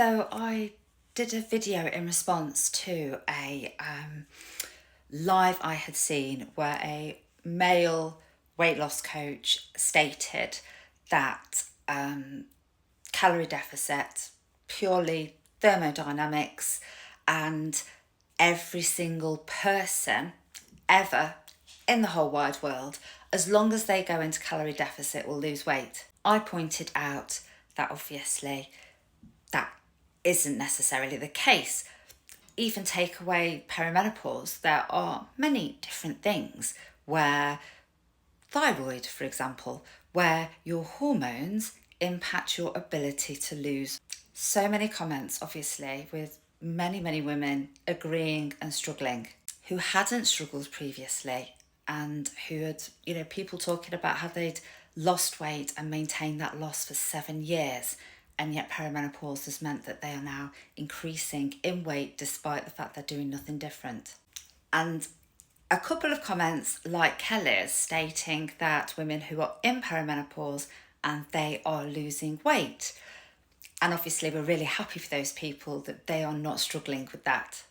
So I did a video in response to a live I had seen where a male weight loss coach stated that calorie deficit, purely thermodynamics, and every single person ever in the whole wide world, as long as they go into calorie deficit, will lose weight. I pointed out that obviously that isn't necessarily the case. Even take away perimenopause, there are many different things where thyroid, for example, where your hormones impact your ability to lose. So many comments, obviously, with many women agreeing and struggling who hadn't struggled previously, and who had, people talking about how they'd lost weight and maintained that loss for 7 years. And yet perimenopause has meant that they are now increasing in weight despite the fact they're doing nothing different. And a couple of comments like Kelly's stating that women who are in perimenopause and they are losing weight. And obviously we're really happy for those people that they are not struggling with that.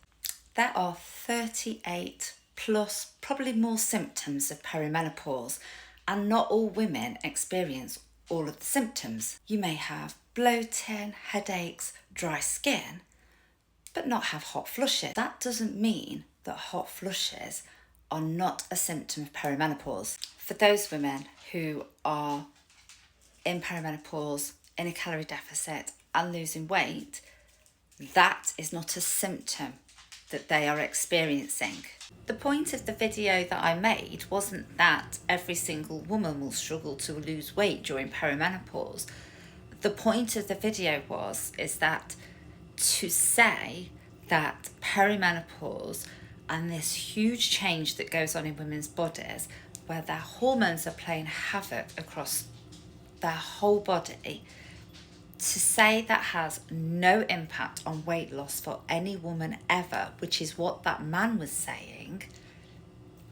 There are 38 plus, probably more, symptoms of perimenopause, and not all women experience all of the symptoms. You may have bloating, headaches, dry skin, but not have hot flushes. That doesn't mean that hot flushes are not a symptom of perimenopause. For those women who are in perimenopause, in a calorie deficit and losing weight, that is not a symptom that they are experiencing. The point of the video that I made wasn't that every single woman will struggle to lose weight during perimenopause. The point of the video is that to say that perimenopause and this huge change that goes on in women's bodies, where their hormones are playing havoc across their whole body, to say that has no impact on weight loss for any woman ever, which is what that man was saying,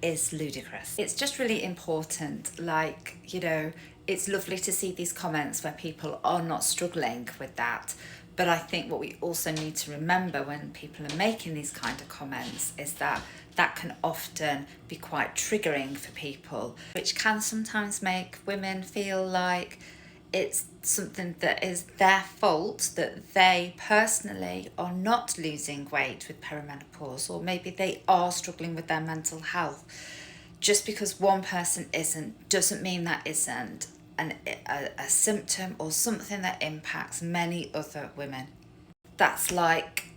is ludicrous. It's just really important, it's lovely to see these comments where people are not struggling with that. But I think what we also need to remember when people are making these kind of comments is that that can often be quite triggering for people, which can sometimes make women feel like it's something that is their fault, that they personally are not losing weight with perimenopause, or maybe they are struggling with their mental health. Just because one person isn't doesn't mean that isn't a symptom or something that impacts many other women. That's like,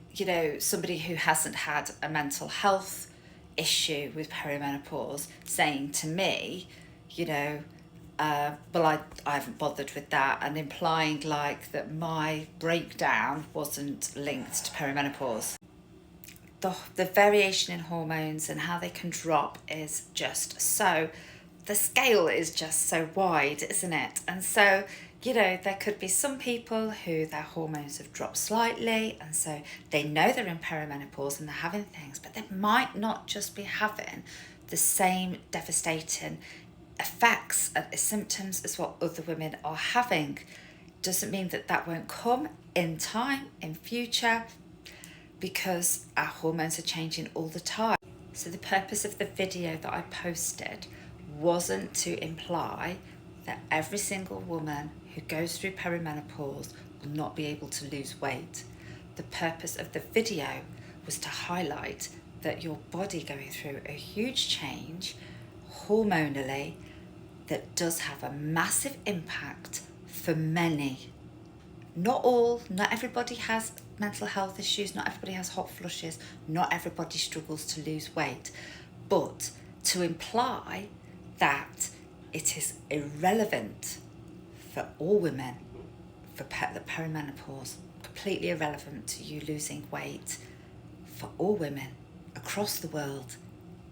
somebody who hasn't had a mental health issue with perimenopause saying to me, well, I haven't bothered with that, and implying that my breakdown wasn't linked to perimenopause. The variation in hormones and how they can drop is just so, the scale is just so wide, isn't it? And so, there could be some people who their hormones have dropped slightly, and so they know they're in perimenopause and they're having things, but they might not just be having the same devastating effects and symptoms as what other women are having. Doesn't mean that that won't come in time, in future, because our hormones are changing all the time. So the purpose of the video that I posted wasn't to imply that every single woman who goes through perimenopause will not be able to lose weight. The purpose of the video was to highlight that your body going through a huge change hormonally that does have a massive impact for many. Not all, not everybody has mental health issues, not everybody has hot flushes, not everybody struggles to lose weight. But to imply that it is irrelevant for all women, for the perimenopause, completely irrelevant to you losing weight for all women across the world,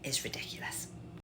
is ridiculous.